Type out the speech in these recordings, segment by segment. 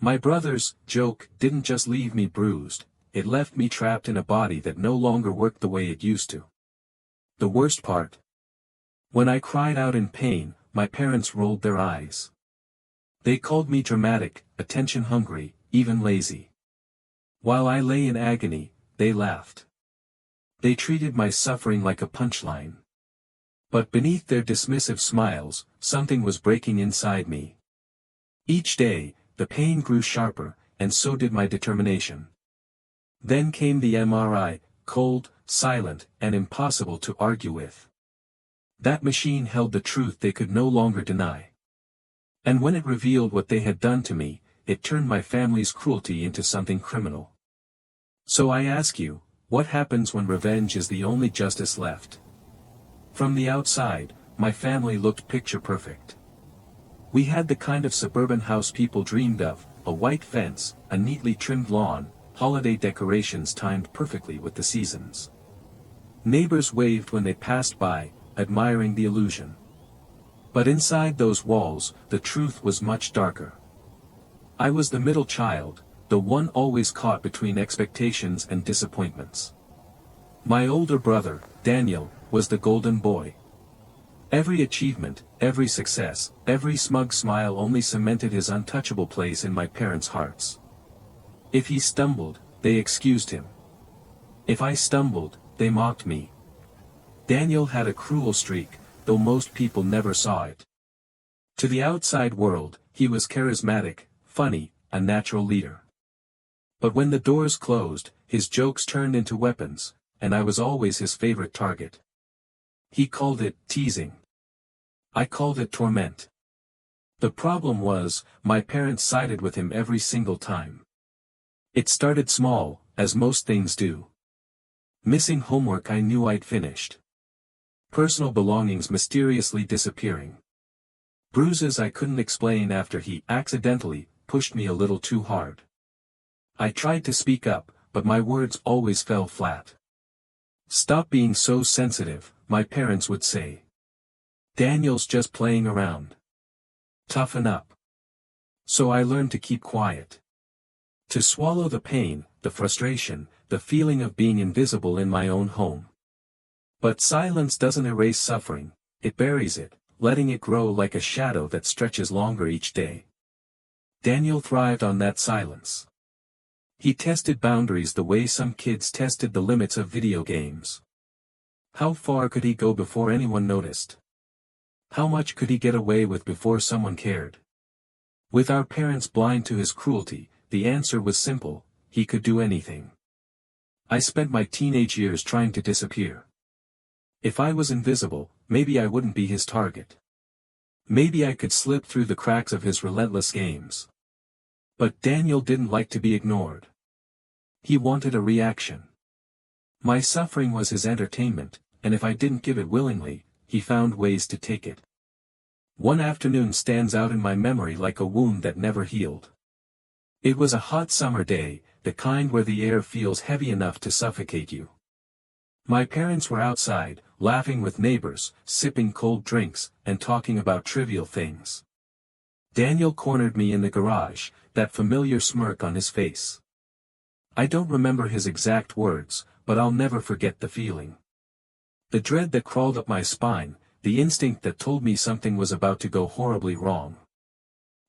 My brother's joke didn't just leave me bruised, it left me trapped in a body that no longer worked the way it used to. The worst part? When I cried out in pain, my parents rolled their eyes. They called me dramatic, attention-hungry, even lazy. While I lay in agony, they laughed. They treated my suffering like a punchline. But beneath their dismissive smiles, something was breaking inside me. Each day, the pain grew sharper, and so did my determination. Then came the MRI, cold, silent, and impossible to argue with. That machine held the truth they could no longer deny. And when it revealed what they had done to me, it turned my family's cruelty into something criminal. So I ask you, what happens when revenge is the only justice left? From the outside, my family looked picture perfect. We had the kind of suburban house people dreamed of, a white fence, a neatly trimmed lawn, holiday decorations timed perfectly with the seasons. Neighbors waved when they passed by, admiring the illusion. But inside those walls, the truth was much darker. I was the middle child, the one always caught between expectations and disappointments. My older brother, Daniel, was the golden boy. Every achievement, every success, every smug smile only cemented his untouchable place in my parents' hearts. If he stumbled, they excused him. If I stumbled, they mocked me. Daniel had a cruel streak, though most people never saw it. To the outside world, he was charismatic, funny, a natural leader. But when the doors closed, his jokes turned into weapons, and I was always his favorite target. He called it teasing. I called it torment. The problem was, my parents sided with him every single time. It started small, as most things do. Missing homework I knew I'd finished. Personal belongings mysteriously disappearing. Bruises I couldn't explain after he accidentally pushed me a little too hard. I tried to speak up, but my words always fell flat. "Stop being so sensitive," my parents would say. "Daniel's just playing around. Toughen up." So I learned to keep quiet. To swallow the pain, the frustration, the feeling of being invisible in my own home. But silence doesn't erase suffering, it buries it, letting it grow like a shadow that stretches longer each day. Daniel thrived on that silence. He tested boundaries the way some kids tested the limits of video games. How far could he go before anyone noticed? How much could he get away with before someone cared? With our parents blind to his cruelty, the answer was simple: he could do anything. I spent my teenage years trying to disappear. If I was invisible, maybe I wouldn't be his target. Maybe I could slip through the cracks of his relentless games. But Daniel didn't like to be ignored. He wanted a reaction. My suffering was his entertainment, and if I didn't give it willingly, he found ways to take it. One afternoon stands out in my memory like a wound that never healed. It was a hot summer day, the kind where the air feels heavy enough to suffocate you. My parents were outside, laughing with neighbors, sipping cold drinks, and talking about trivial things. Daniel cornered me in the garage, that familiar smirk on his face. I don't remember his exact words, but I'll never forget the feeling. The dread that crawled up my spine, the instinct that told me something was about to go horribly wrong.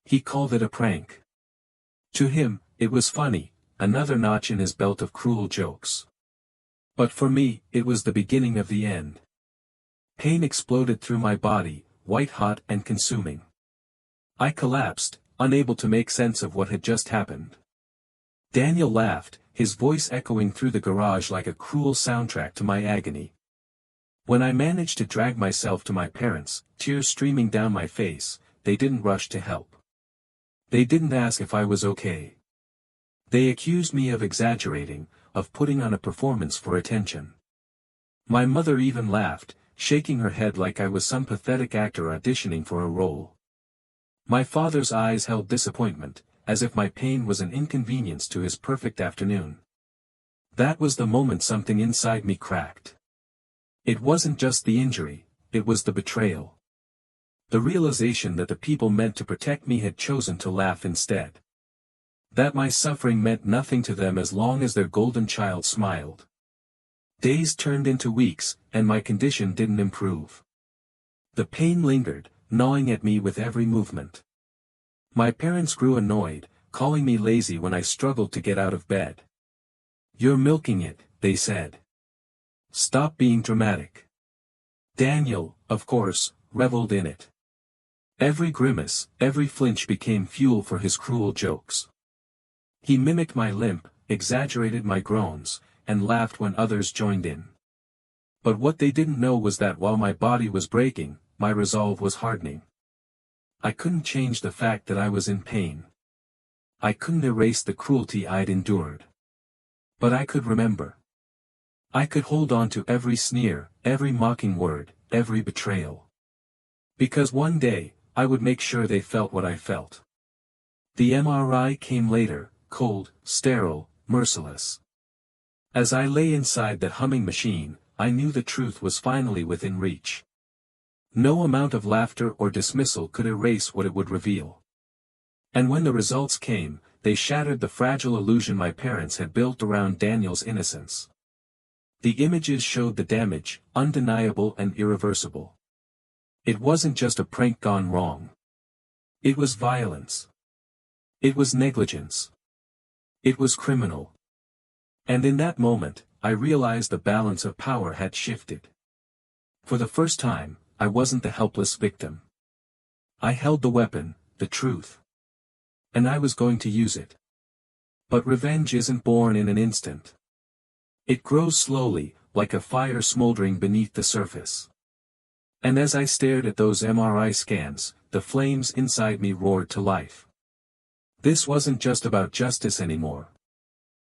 He called it a prank. To him, it was funny, another notch in his belt of cruel jokes. But for me, it was the beginning of the end. Pain exploded through my body, white-hot and consuming. I collapsed, unable to make sense of what had just happened. Daniel laughed, his voice echoing through the garage like a cruel soundtrack to my agony. When I managed to drag myself to my parents, tears streaming down my face, they didn't rush to help. They didn't ask if I was okay. They accused me of exaggerating, of putting on a performance for attention. My mother even laughed, shaking her head like I was some pathetic actor auditioning for a role. My father's eyes held disappointment, as if my pain was an inconvenience to his perfect afternoon. That was the moment something inside me cracked. It wasn't just the injury, it was the betrayal. The realization that the people meant to protect me had chosen to laugh instead. That my suffering meant nothing to them as long as their golden child smiled. Days turned into weeks, and my condition didn't improve. The pain lingered, gnawing at me with every movement. My parents grew annoyed, calling me lazy when I struggled to get out of bed. "You're milking it," they said. "Stop being dramatic." Daniel, of course, reveled in it. Every grimace, every flinch became fuel for his cruel jokes. He mimicked my limp, exaggerated my groans, and laughed when others joined in. But what they didn't know was that while my body was breaking, my resolve was hardening. I couldn't change the fact that I was in pain. I couldn't erase the cruelty I'd endured. But I could remember. I could hold on to every sneer, every mocking word, every betrayal. Because one day, I would make sure they felt what I felt. The MRI came later, cold, sterile, merciless. As I lay inside that humming machine, I knew the truth was finally within reach. No amount of laughter or dismissal could erase what it would reveal. And when the results came, they shattered the fragile illusion my parents had built around Daniel's innocence. The images showed the damage, undeniable and irreversible. It wasn't just a prank gone wrong. It was violence. It was negligence. It was criminal. And in that moment, I realized the balance of power had shifted. For the first time, I wasn't the helpless victim. I held the weapon, the truth. And I was going to use it. But revenge isn't born in an instant. It grows slowly, like a fire smoldering beneath the surface. And as I stared at those MRI scans, the flames inside me roared to life. This wasn't just about justice anymore.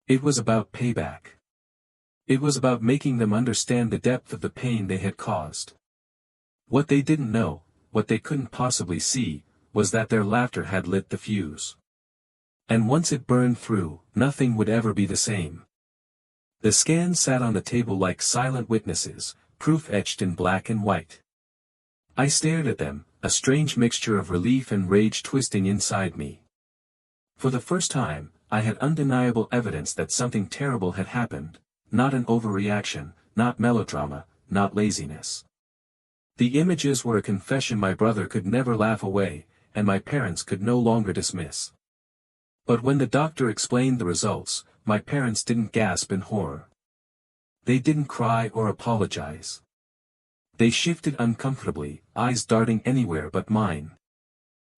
It was about payback. It was about making them understand the depth of the pain they had caused. What they didn't know, what they couldn't possibly see, was that their laughter had lit the fuse. And once it burned through, nothing would ever be the same. The scans sat on the table like silent witnesses, proof etched in black and white. I stared at them, a strange mixture of relief and rage twisting inside me. For the first time, I had undeniable evidence that something terrible had happened, not an overreaction, not melodrama, not laziness. The images were a confession my brother could never laugh away, and my parents could no longer dismiss. But when the doctor explained the results, my parents didn't gasp in horror. They didn't cry or apologize. They shifted uncomfortably, eyes darting anywhere but mine.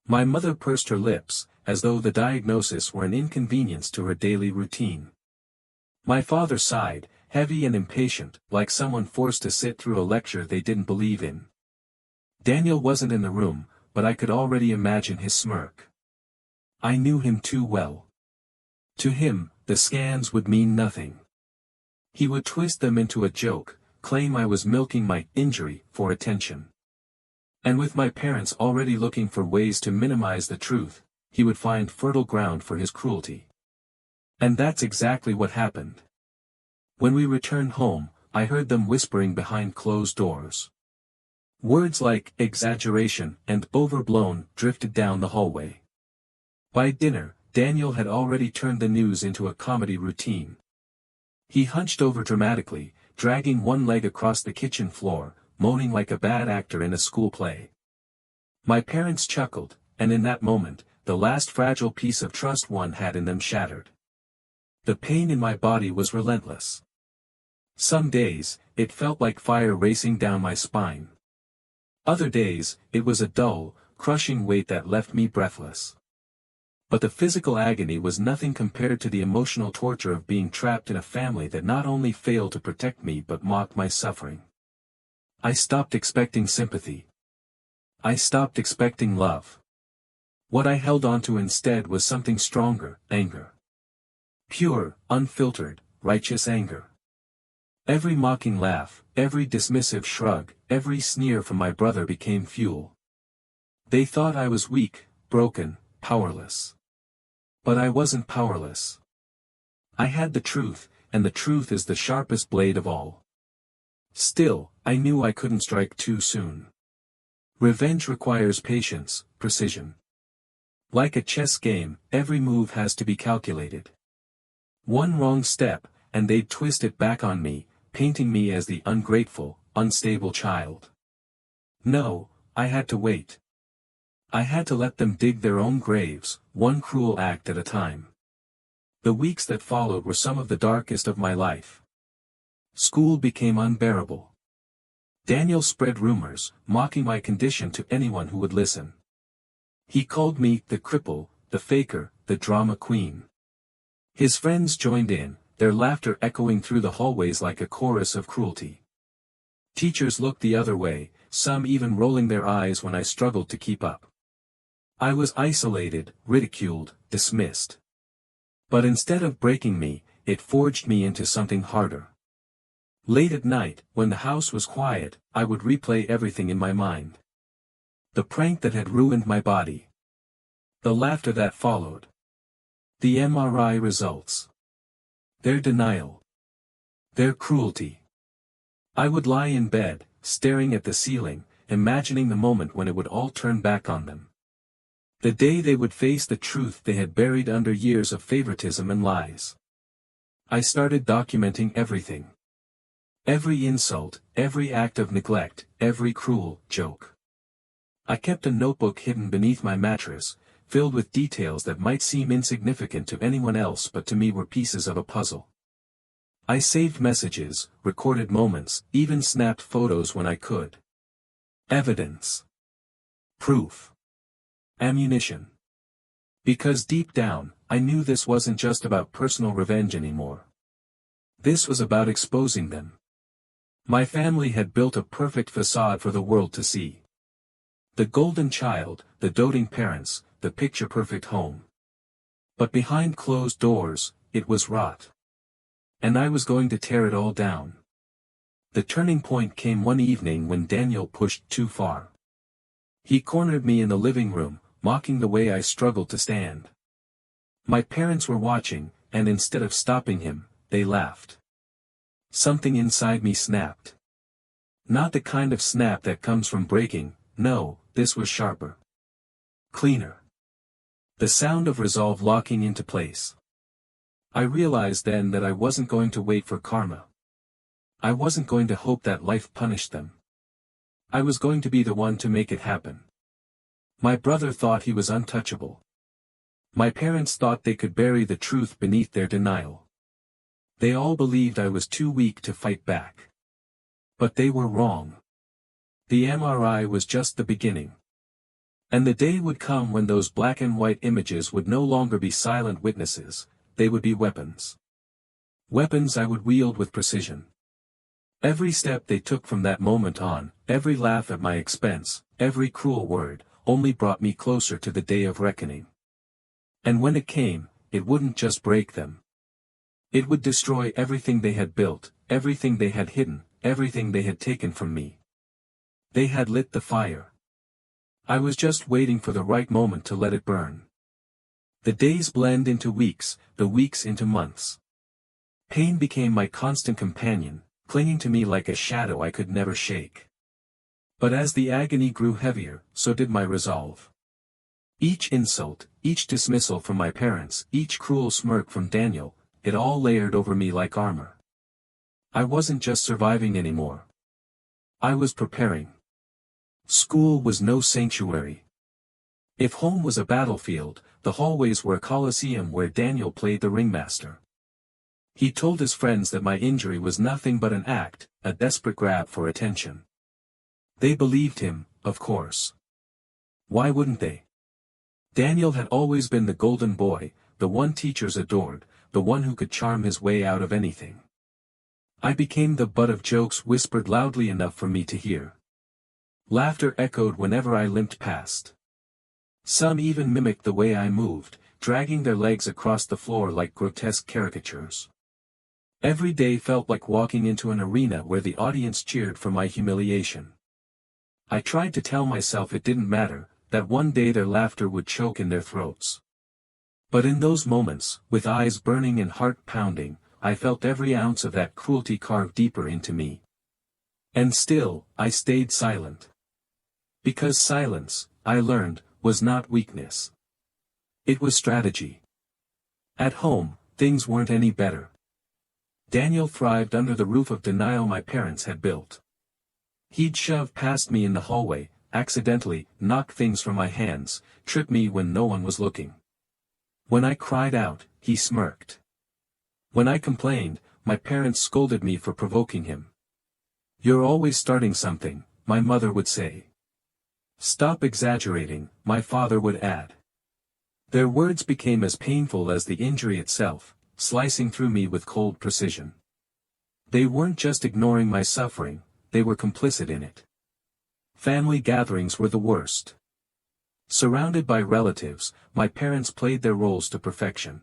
My mother pursed her lips, as though the diagnosis were an inconvenience to her daily routine. My father sighed, heavy and impatient, like someone forced to sit through a lecture they didn't believe in. Daniel wasn't in the room, but I could already imagine his smirk. I knew him too well. To him, the scans would mean nothing. He would twist them into a joke, claim I was milking my injury for attention. And with my parents already looking for ways to minimize the truth, he would find fertile ground for his cruelty. And that's exactly what happened. When we returned home, I heard them whispering behind closed doors. Words like exaggeration and overblown drifted down the hallway. By dinner, Daniel had already turned the news into a comedy routine. He hunched over dramatically, dragging one leg across the kitchen floor, moaning like a bad actor in a school play. My parents chuckled, and in that moment, the last fragile piece of trust one had in them shattered. The pain in my body was relentless. Some days, it felt like fire racing down my spine. Other days, it was a dull, crushing weight that left me breathless. But the physical agony was nothing compared to the emotional torture of being trapped in a family that not only failed to protect me but mocked my suffering. I stopped expecting sympathy. I stopped expecting love. What I held on to instead was something stronger, anger. Pure, unfiltered, righteous anger. Every mocking laugh, every dismissive shrug, every sneer from my brother became fuel. They thought I was weak, broken, powerless. But I wasn't powerless. I had the truth, and the truth is the sharpest blade of all. Still, I knew I couldn't strike too soon. Revenge requires patience, precision. Like a chess game, every move has to be calculated. One wrong step, and they'd twist it back on me, painting me as the ungrateful, unstable child. No, I had to wait. I had to let them dig their own graves, one cruel act at a time. The weeks that followed were some of the darkest of my life. School became unbearable. Daniel spread rumors, mocking my condition to anyone who would listen. He called me the cripple, the faker, the drama queen. His friends joined in, their laughter echoing through the hallways like a chorus of cruelty. Teachers looked the other way, some even rolling their eyes when I struggled to keep up. I was isolated, ridiculed, dismissed. But instead of breaking me, it forged me into something harder. Late at night, when the house was quiet, I would replay everything in my mind. The prank that had ruined my body. The laughter that followed. The MRI results. Their denial. Their cruelty. I would lie in bed, staring at the ceiling, imagining the moment when it would all turn back on them. The day they would face the truth they had buried under years of favoritism and lies. I started documenting everything. Every insult, every act of neglect, every cruel joke. I kept a notebook hidden beneath my mattress, filled with details that might seem insignificant to anyone else but to me were pieces of a puzzle. I saved messages, recorded moments, even snapped photos when I could. Evidence. Proof. Ammunition. Because deep down, I knew this wasn't just about personal revenge anymore. This was about exposing them. My family had built a perfect facade for the world to see. The golden child, the doting parents, the picture-perfect home. But behind closed doors, it was rot. And I was going to tear it all down. The turning point came one evening when Daniel pushed too far. He cornered me in the living room, mocking the way I struggled to stand. My parents were watching, and instead of stopping him, they laughed. Something inside me snapped. Not the kind of snap that comes from breaking, no, this was sharper. Cleaner. The sound of resolve locking into place. I realized then that I wasn't going to wait for karma. I wasn't going to hope that life punished them. I was going to be the one to make it happen. My brother thought he was untouchable. My parents thought they could bury the truth beneath their denial. They all believed I was too weak to fight back. But they were wrong. The MRI was just the beginning. And the day would come when those black and white images would no longer be silent witnesses, they would be weapons. Weapons I would wield with precision. Every step they took from that moment on, every laugh at my expense, every cruel word, only brought me closer to the day of reckoning. And when it came, it wouldn't just break them. It would destroy everything they had built, everything they had hidden, everything they had taken from me. They had lit the fire. I was just waiting for the right moment to let it burn. The days blend into weeks, the weeks into months. Pain became my constant companion, clinging to me like a shadow I could never shake. But as the agony grew heavier, so did my resolve. Each insult, each dismissal from my parents, each cruel smirk from Daniel, it all layered over me like armor. I wasn't just surviving anymore. I was preparing. School was no sanctuary. If home was a battlefield, the hallways were a coliseum where Daniel played the ringmaster. He told his friends that my injury was nothing but an act, a desperate grab for attention. They believed him, of course. Why wouldn't they? Daniel had always been the golden boy, the one teachers adored, the one who could charm his way out of anything. I became the butt of jokes whispered loudly enough for me to hear. Laughter echoed whenever I limped past. Some even mimicked the way I moved, dragging their legs across the floor like grotesque caricatures. Every day felt like walking into an arena where the audience cheered for my humiliation. I tried to tell myself it didn't matter, that one day their laughter would choke in their throats. But in those moments, with eyes burning and heart pounding, I felt every ounce of that cruelty carved deeper into me. And still, I stayed silent. Because silence, I learned, was not weakness. It was strategy. At home, things weren't any better. Daniel thrived under the roof of denial my parents had built. He'd shove past me in the hallway, accidentally knock things from my hands, trip me when no one was looking. When I cried out, he smirked. When I complained, my parents scolded me for provoking him. "You're always starting something," my mother would say. "Stop exaggerating," my father would add. Their words became as painful as the injury itself, slicing through me with cold precision. They weren't just ignoring my suffering, they were complicit in it. Family gatherings were the worst. Surrounded by relatives, my parents played their roles to perfection.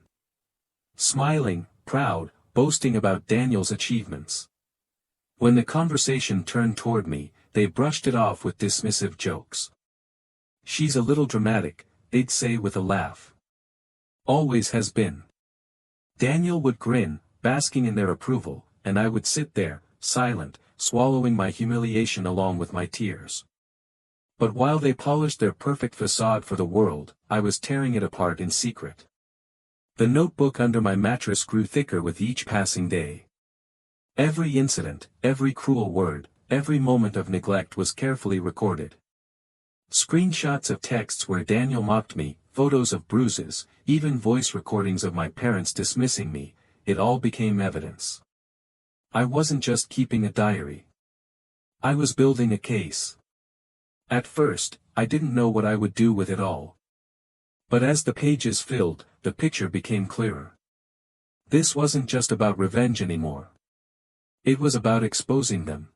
Smiling, proud, boasting about Daniel's achievements. When the conversation turned toward me, they brushed it off with dismissive jokes. "She's a little dramatic," they'd say with a laugh. "Always has been." Daniel would grin, basking in their approval, and I would sit there, silent, swallowing my humiliation along with my tears. But while they polished their perfect facade for the world, I was tearing it apart in secret. The notebook under my mattress grew thicker with each passing day. Every incident, every cruel word, every moment of neglect was carefully recorded. Screenshots of texts where Daniel mocked me, photos of bruises, even voice recordings of my parents dismissing me, it all became evidence. I wasn't just keeping a diary. I was building a case. At first, I didn't know what I would do with it all. But as the pages filled, the picture became clearer. This wasn't just about revenge anymore. It was about exposing them.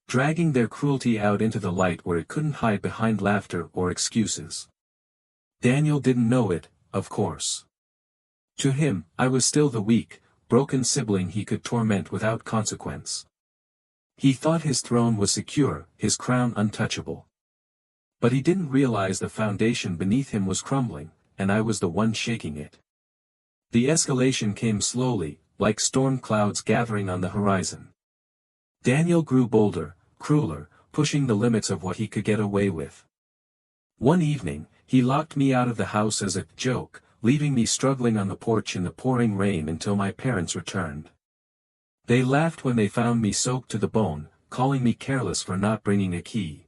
Dragging their cruelty out into the light where it couldn't hide behind laughter or excuses. Daniel didn't know it, of course. To him, I was still the weak, broken sibling he could torment without consequence. He thought his throne was secure, his crown untouchable. But he didn't realize the foundation beneath him was crumbling, and I was the one shaking it. The escalation came slowly, like storm clouds gathering on the horizon. Daniel grew bolder, crueler, pushing the limits of what he could get away with. One evening, he locked me out of the house as a joke, leaving me struggling on the porch in the pouring rain until my parents returned. They laughed when they found me soaked to the bone, calling me careless for not bringing a key.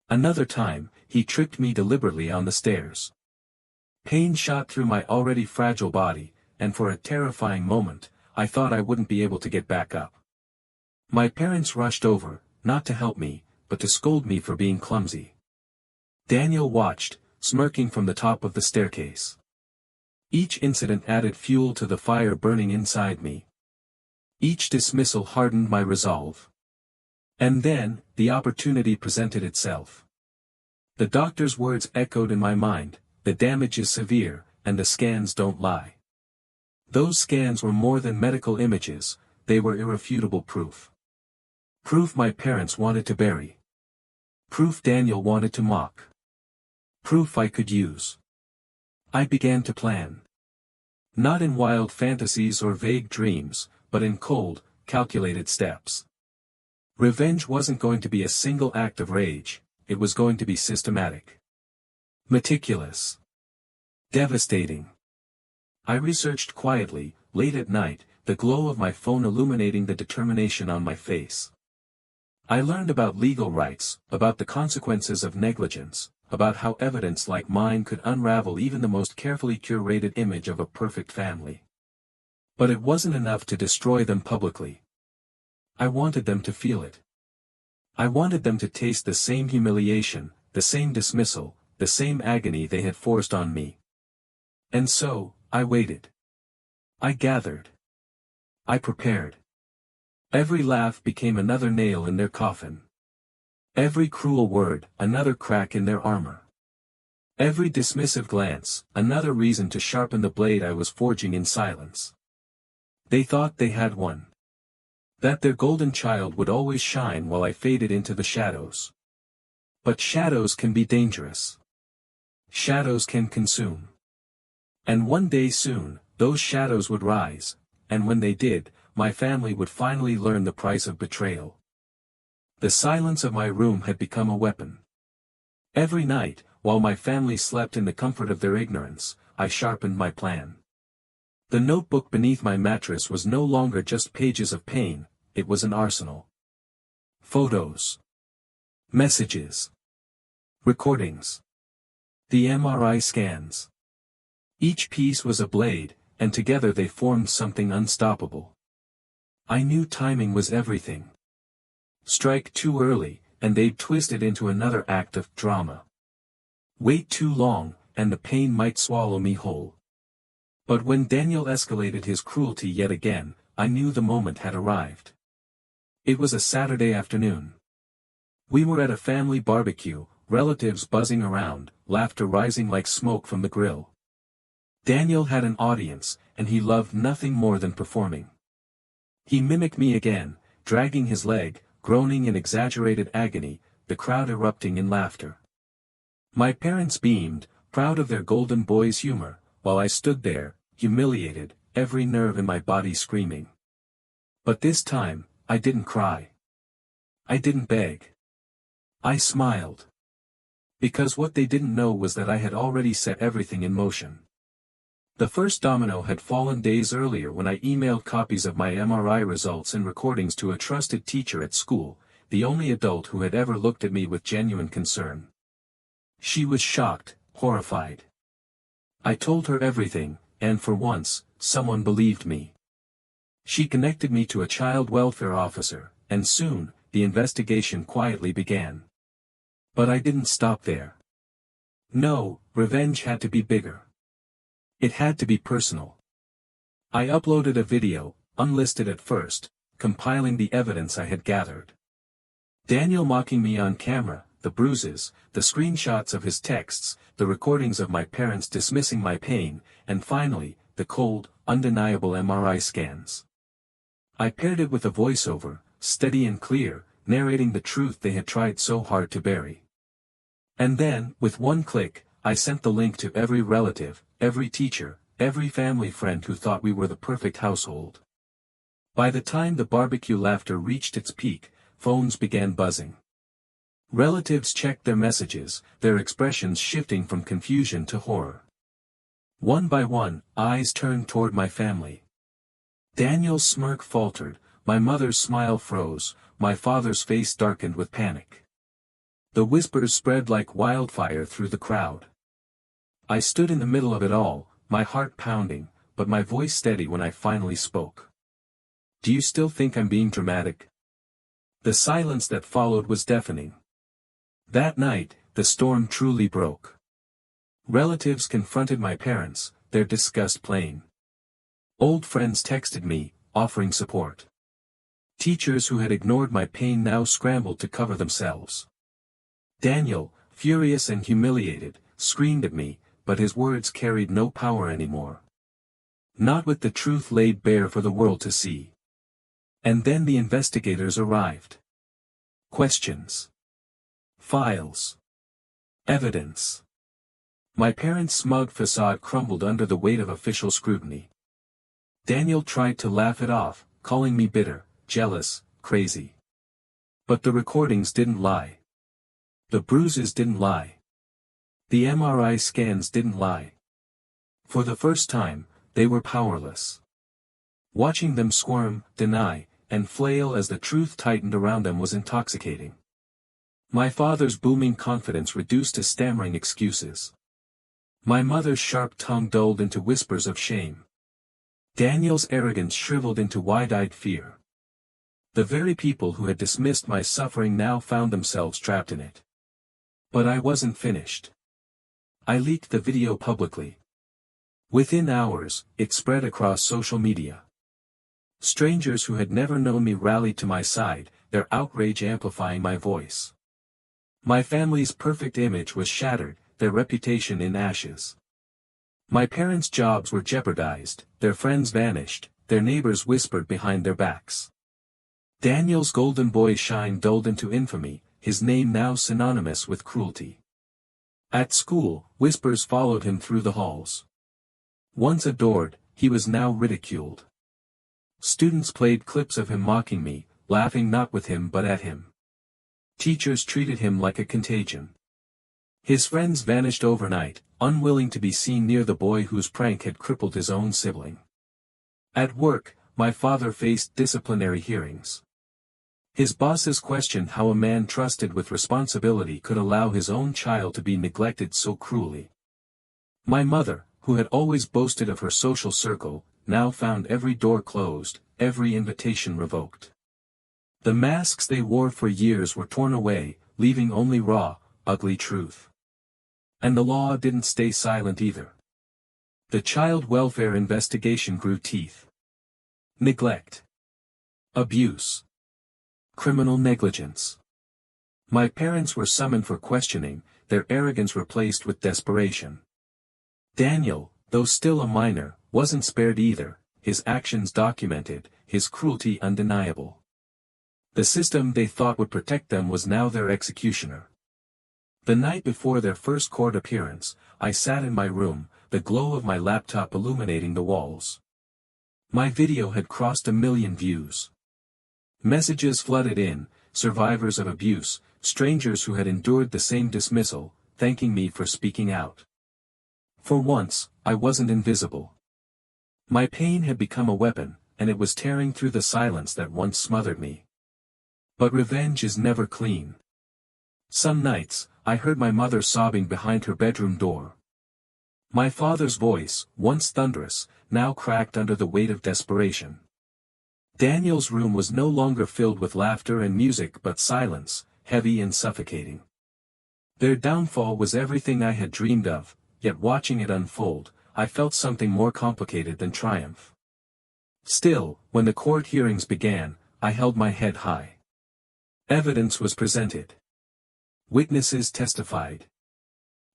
Another time, he tripped me deliberately on the stairs. Pain shot through my already fragile body, and for a terrifying moment, I thought I wouldn't be able to get back up. My parents rushed over, not to help me, but to scold me for being clumsy. Daniel watched, smirking from the top of the staircase. Each incident added fuel to the fire burning inside me. Each dismissal hardened my resolve. And then, the opportunity presented itself. The doctor's words echoed in my mind, "The damage is severe, and the scans don't lie." Those scans were more than medical images, they were irrefutable proof. Proof my parents wanted to bury. Proof Daniel wanted to mock. Proof I could use. I began to plan. Not in wild fantasies or vague dreams, but in cold, calculated steps. Revenge wasn't going to be a single act of rage, it was going to be systematic. Meticulous. Devastating. I researched quietly, late at night, the glow of my phone illuminating the determination on my face. I learned about legal rights, about the consequences of negligence, about how evidence like mine could unravel even the most carefully curated image of a perfect family. But it wasn't enough to destroy them publicly. I wanted them to feel it. I wanted them to taste the same humiliation, the same dismissal, the same agony they had forced on me. And so, I waited. I gathered. I prepared. Every laugh became another nail in their coffin. Every cruel word, another crack in their armor. Every dismissive glance, another reason to sharpen the blade I was forging in silence. They thought they had won. That their golden child would always shine while I faded into the shadows. But shadows can be dangerous. Shadows can consume. And one day soon, those shadows would rise, and when they did, my family would finally learn the price of betrayal. The silence of my room had become a weapon. Every night, while my family slept in the comfort of their ignorance, I sharpened my plan. The notebook beneath my mattress was no longer just pages of pain, it was an arsenal. Photos. Messages. Recordings. The MRI scans. Each piece was a blade, and together they formed something unstoppable. I knew timing was everything. Strike too early, and they'd twist it into another act of drama. Wait too long, and the pain might swallow me whole. But when Daniel escalated his cruelty yet again, I knew the moment had arrived. It was a Saturday afternoon. We were at a family barbecue, relatives buzzing around, laughter rising like smoke from the grill. Daniel had an audience, and he loved nothing more than performing. He mimicked me again, dragging his leg, groaning in exaggerated agony, the crowd erupting in laughter. My parents beamed, proud of their golden boy's humor, while I stood there, humiliated, every nerve in my body screaming. But this time, I didn't cry. I didn't beg. I smiled. Because what they didn't know was that I had already set everything in motion. The first domino had fallen days earlier when I emailed copies of my MRI results and recordings to a trusted teacher at school, the only adult who had ever looked at me with genuine concern. She was shocked, horrified. I told her everything, and for once, someone believed me. She connected me to a child welfare officer, and soon, the investigation quietly began. But I didn't stop there. No, revenge had to be bigger. It had to be personal. I uploaded a video, unlisted at first, compiling the evidence I had gathered. Daniel mocking me on camera, the bruises, the screenshots of his texts, the recordings of my parents dismissing my pain, and finally, the cold, undeniable MRI scans. I paired it with a voiceover, steady and clear, narrating the truth they had tried so hard to bury. And then, with one click, I sent the link to every relative, every teacher, every family friend who thought we were the perfect household. By the time the barbecue laughter reached its peak, phones began buzzing. Relatives checked their messages, their expressions shifting from confusion to horror. One by one, eyes turned toward my family. Daniel's smirk faltered, my mother's smile froze, my father's face darkened with panic. The whispers spread like wildfire through the crowd. I stood in the middle of it all, my heart pounding, but my voice steady when I finally spoke. Do you still think I'm being dramatic? The silence that followed was deafening. That night, the storm truly broke. Relatives confronted my parents, their disgust plain. Old friends texted me, offering support. Teachers who had ignored my pain now scrambled to cover themselves. Daniel, furious and humiliated, screamed at me, but his words carried no power anymore. Not with the truth laid bare for the world to see. And then the investigators arrived. Questions. Files. Evidence. My parents' smug facade crumbled under the weight of official scrutiny. Daniel tried to laugh it off, calling me bitter, jealous, crazy. But the recordings didn't lie. The bruises didn't lie. The MRI scans didn't lie. For the first time, they were powerless. Watching them squirm, deny, and flail as the truth tightened around them was intoxicating. My father's booming confidence reduced to stammering excuses. My mother's sharp tongue dulled into whispers of shame. Daniel's arrogance shriveled into wide-eyed fear. The very people who had dismissed my suffering now found themselves trapped in it. But I wasn't finished. I leaked the video publicly. Within hours, it spread across social media. Strangers who had never known me rallied to my side, their outrage amplifying my voice. My family's perfect image was shattered, their reputation in ashes. My parents' jobs were jeopardized, their friends vanished, their neighbors whispered behind their backs. Daniel's golden boy shine dulled into infamy, his name now synonymous with cruelty. At school, whispers followed him through the halls. Once adored, he was now ridiculed. Students played clips of him mocking me, laughing not with him but at him. Teachers treated him like a contagion. His friends vanished overnight, unwilling to be seen near the boy whose prank had crippled his own sibling. At work, my father faced disciplinary hearings. His bosses questioned how a man trusted with responsibility could allow his own child to be neglected so cruelly. My mother, who had always boasted of her social circle, now found every door closed, every invitation revoked. The masks they wore for years were torn away, leaving only raw, ugly truth. And the law didn't stay silent either. The child welfare investigation grew teeth. Neglect. Abuse. Criminal negligence. My parents were summoned for questioning, their arrogance replaced with desperation. Daniel, though still a minor, wasn't spared either, his actions documented, his cruelty undeniable. The system they thought would protect them was now their executioner. The night before their first court appearance, I sat in my room, the glow of my laptop illuminating the walls. My video had crossed 1 million views. Messages flooded in, survivors of abuse, strangers who had endured the same dismissal, thanking me for speaking out. For once, I wasn't invisible. My pain had become a weapon, and it was tearing through the silence that once smothered me. But revenge is never clean. Some nights, I heard my mother sobbing behind her bedroom door. My father's voice, once thunderous, now cracked under the weight of desperation. Daniel's room was no longer filled with laughter and music but silence, heavy and suffocating. Their downfall was everything I had dreamed of, yet watching it unfold, I felt something more complicated than triumph. Still, when the court hearings began, I held my head high. Evidence was presented. Witnesses testified.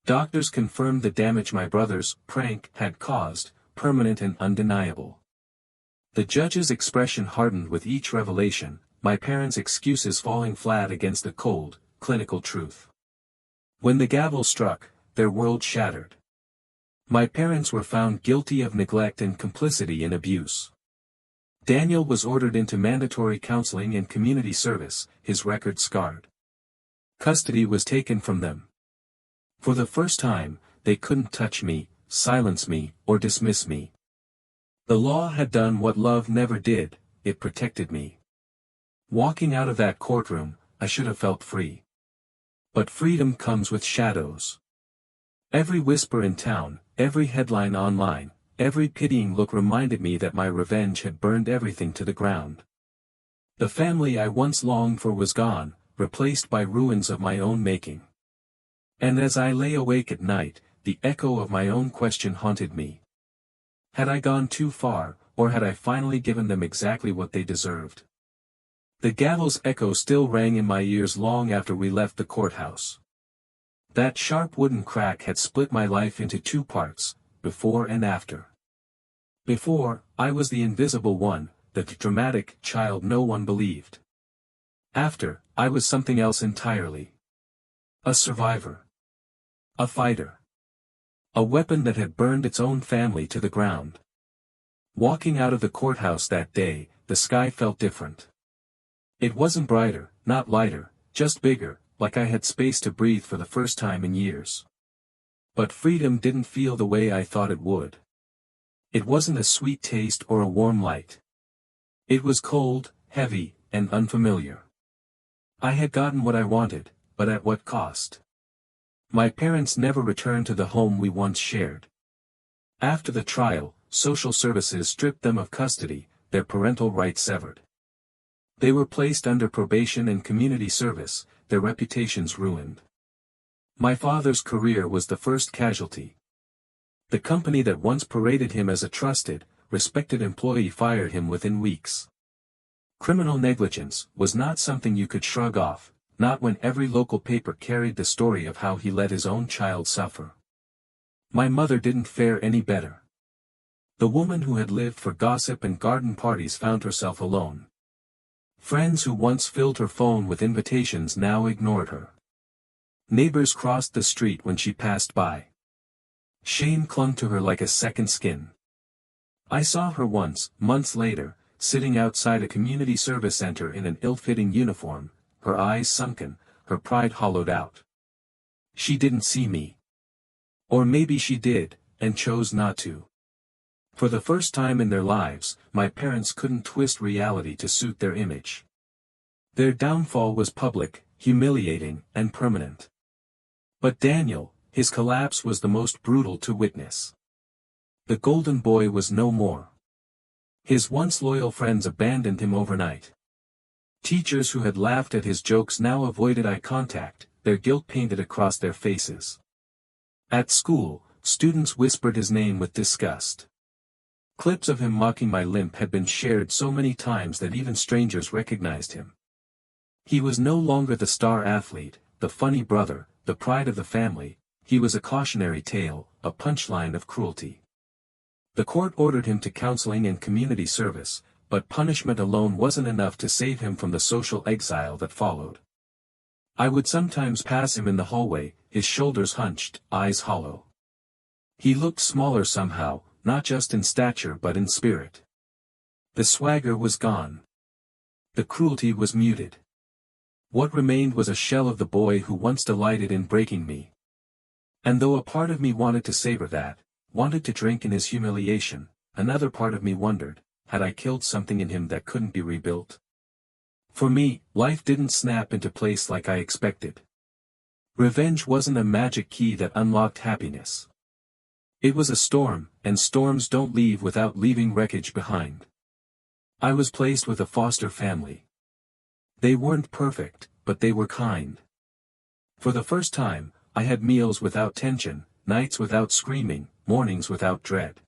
Doctors confirmed the damage my brother's prank had caused, permanent and undeniable. The judge's expression hardened with each revelation, my parents' excuses falling flat against the cold, clinical truth. When the gavel struck, their world shattered. My parents were found guilty of neglect and complicity in abuse. Daniel was ordered into mandatory counseling and community service, his record scarred. Custody was taken from them. For the first time, they couldn't touch me, silence me, or dismiss me. The law had done what love never did, it protected me. Walking out of that courtroom, I should have felt free. But freedom comes with shadows. Every whisper in town, every headline online, every pitying look reminded me that my revenge had burned everything to the ground. The family I once longed for was gone, replaced by ruins of my own making. And as I lay awake at night, the echo of my own question haunted me. Had I gone too far, or had I finally given them exactly what they deserved? The gavel's echo still rang in my ears long after we left the courthouse. That sharp wooden crack had split my life into 2 parts, before and after. Before, I was the invisible one, the dramatic child no one believed. After, I was something else entirely. A survivor. A fighter. A weapon that had burned its own family to the ground. Walking out of the courthouse that day, the sky felt different. It wasn't brighter, not lighter, just bigger, like I had space to breathe for the first time in years. But freedom didn't feel the way I thought it would. It wasn't a sweet taste or a warm light. It was cold, heavy, and unfamiliar. I had gotten what I wanted, but at what cost? My parents never returned to the home we once shared. After the trial, social services stripped them of custody, their parental rights severed. They were placed under probation and community service, their reputations ruined. My father's career was the first casualty. The company that once paraded him as a trusted, respected employee fired him within weeks. Criminal negligence was not something you could shrug off, not when every local paper carried the story of how he let his own child suffer. My mother didn't fare any better. The woman who had lived for gossip and garden parties found herself alone. Friends who once filled her phone with invitations now ignored her. Neighbors crossed the street when she passed by. Shame clung to her like a second skin. I saw her once, months later, sitting outside a community service center in an ill-fitting uniform, her eyes sunken, her pride hollowed out. She didn't see me. Or maybe she did, and chose not to. For the first time in their lives, my parents couldn't twist reality to suit their image. Their downfall was public, humiliating, and permanent. But Daniel, his collapse was the most brutal to witness. The golden boy was no more. His once loyal friends abandoned him overnight. Teachers who had laughed at his jokes now avoided eye contact, their guilt painted across their faces. At school, students whispered his name with disgust. Clips of him mocking my limp had been shared so many times that even strangers recognized him. He was no longer the star athlete, the funny brother, the pride of the family. He was a cautionary tale, a punchline of cruelty. The court ordered him to counseling and community service, but punishment alone wasn't enough to save him from the social exile that followed. I would sometimes pass him in the hallway, his shoulders hunched, eyes hollow. He looked smaller somehow, not just in stature but in spirit. The swagger was gone. The cruelty was muted. What remained was a shell of the boy who once delighted in breaking me. And though a part of me wanted to savor that, wanted to drink in his humiliation, another part of me wondered, had I killed something in him that couldn't be rebuilt? For me, life didn't snap into place like I expected. Revenge wasn't a magic key that unlocked happiness. It was a storm, and storms don't leave without leaving wreckage behind. I was placed with a foster family. They weren't perfect, but they were kind. For the first time, I had meals without tension, nights without screaming, mornings without dread.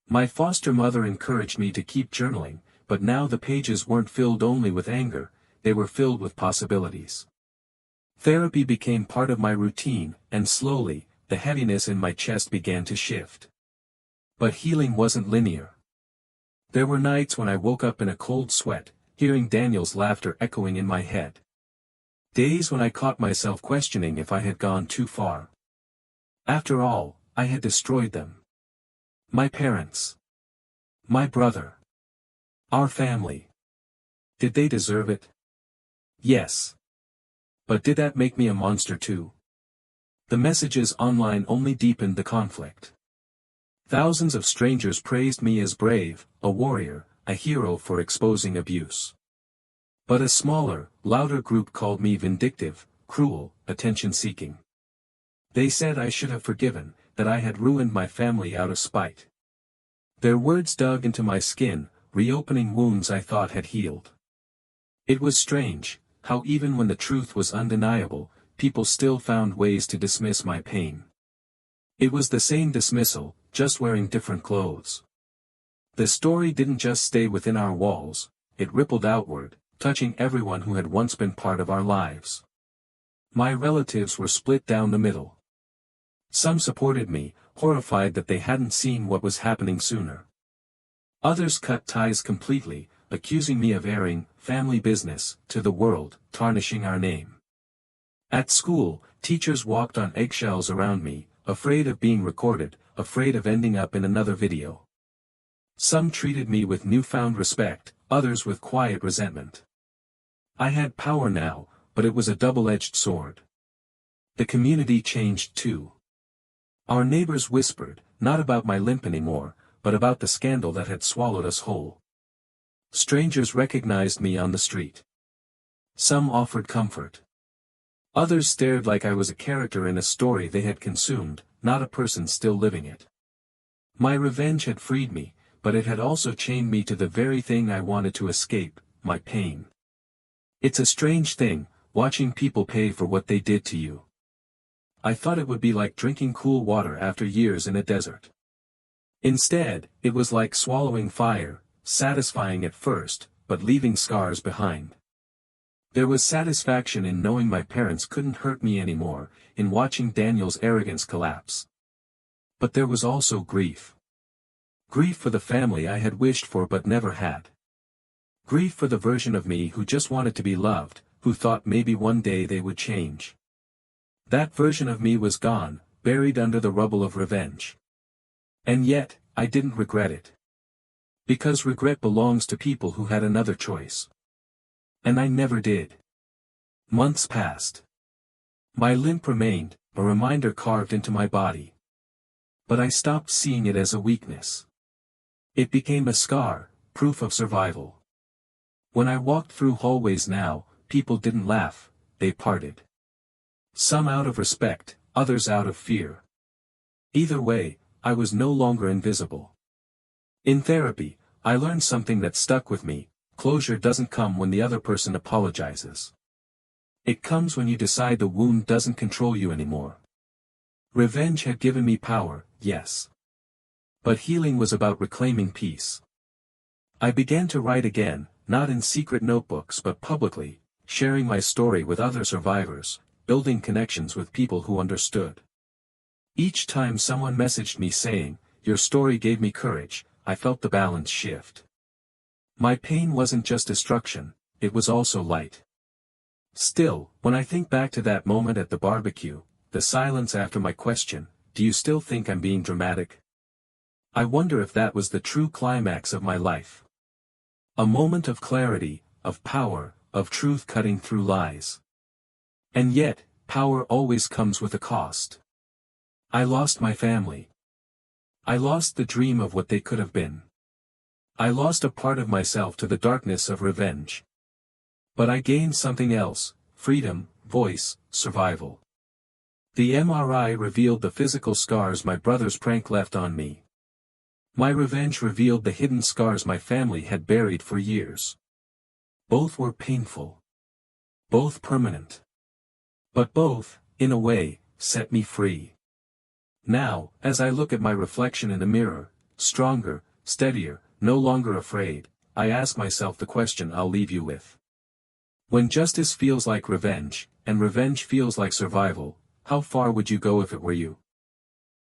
My foster mother encouraged me to keep journaling, but now the pages weren't filled only with anger, they were filled with possibilities. Therapy became part of my routine, and slowly, the heaviness in my chest began to shift. But healing wasn't linear. There were nights when I woke up in a cold sweat, hearing Daniel's laughter echoing in my head. Days when I caught myself questioning if I had gone too far. After all, I had destroyed them. My parents. My brother. Our family. Did they deserve it? Yes. But did that make me a monster too? The messages online only deepened the conflict. Thousands of strangers praised me as brave, a warrior, a hero for exposing abuse. But a smaller, louder group called me vindictive, cruel, attention-seeking. They said I should have forgiven, that I had ruined my family out of spite. Their words dug into my skin, reopening wounds I thought had healed. It was strange, how even when the truth was undeniable, people still found ways to dismiss my pain. It was the same dismissal, just wearing different clothes. The story didn't just stay within our walls, it rippled outward, touching everyone who had once been part of our lives. My relatives were split down the middle. Some supported me, horrified that they hadn't seen what was happening sooner. Others cut ties completely, accusing me of airing family business to the world, tarnishing our name. At school, teachers walked on eggshells around me, afraid of being recorded, afraid of ending up in another video. Some treated me with newfound respect, others with quiet resentment. I had power now, but it was a double-edged sword. The community changed too. Our neighbors whispered, not about my limp anymore, but about the scandal that had swallowed us whole. Strangers recognized me on the street. Some offered comfort. Others stared like I was a character in a story they had consumed, not a person still living it. My revenge had freed me, but it had also chained me to the very thing I wanted to escape, my pain. It's a strange thing, watching people pay for what they did to you. I thought it would be like drinking cool water after years in a desert. Instead, it was like swallowing fire, satisfying at first, but leaving scars behind. There was satisfaction in knowing my parents couldn't hurt me anymore, in watching Daniel's arrogance collapse. But there was also grief. Grief for the family I had wished for but never had. Grief for the version of me who just wanted to be loved, who thought maybe one day they would change. That version of me was gone, buried under the rubble of revenge. And yet, I didn't regret it. Because regret belongs to people who had another choice. And I never did. Months passed. My limp remained, a reminder carved into my body. But I stopped seeing it as a weakness. It became a scar, proof of survival. When I walked through hallways now, people didn't laugh, they parted. Some out of respect, others out of fear. Either way, I was no longer invisible. In therapy, I learned something that stuck with me: closure doesn't come when the other person apologizes. It comes when you decide the wound doesn't control you anymore. Revenge had given me power, yes. But healing was about reclaiming peace. I began to write again, not in secret notebooks but publicly, sharing my story with other survivors, building connections with people who understood. Each time someone messaged me saying, "Your story gave me courage," I felt the balance shift. My pain wasn't just destruction, it was also light. Still, when I think back to that moment at the barbecue, the silence after my question, "Do you still think I'm being dramatic?" I wonder if that was the true climax of my life. A moment of clarity, of power, of truth cutting through lies. And yet, power always comes with a cost. I lost my family. I lost the dream of what they could have been. I lost a part of myself to the darkness of revenge. But I gained something else: freedom, voice, survival. The MRI revealed the physical scars my brother's prank left on me. My revenge revealed the hidden scars my family had buried for years. Both were painful. Both permanent. But both, in a way, set me free. Now, as I look at my reflection in the mirror, stronger, steadier, no longer afraid, I ask myself the question I'll leave you with. When justice feels like revenge, and revenge feels like survival, how far would you go if it were you?